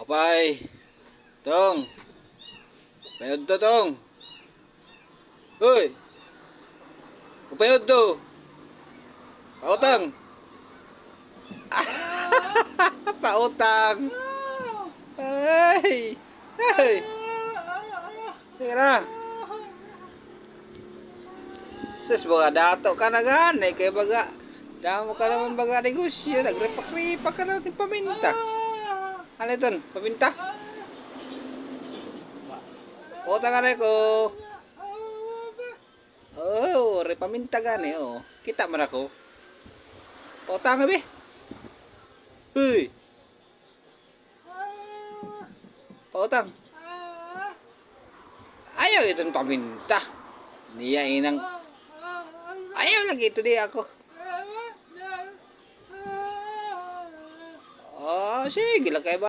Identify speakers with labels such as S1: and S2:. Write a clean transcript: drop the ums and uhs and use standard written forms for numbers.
S1: Apay, tong, payod to tong. Hoy, payod to. Pautang. Pautang. Ay, ay. Sige na. Sus, baga dato ka na ganay kay baga. Damo ka naman baga negosyo. Nagripak-ripak ka natin paminta. Ano ito? Paminta? Utang ka na ko. Oh, paminta gani oh. Kita man ako. Utang be. Huy. Pautang. Ayaw itong paminta. Niya inang. Ayaw lagi ito di ako. Oh, sige lang kayo ba?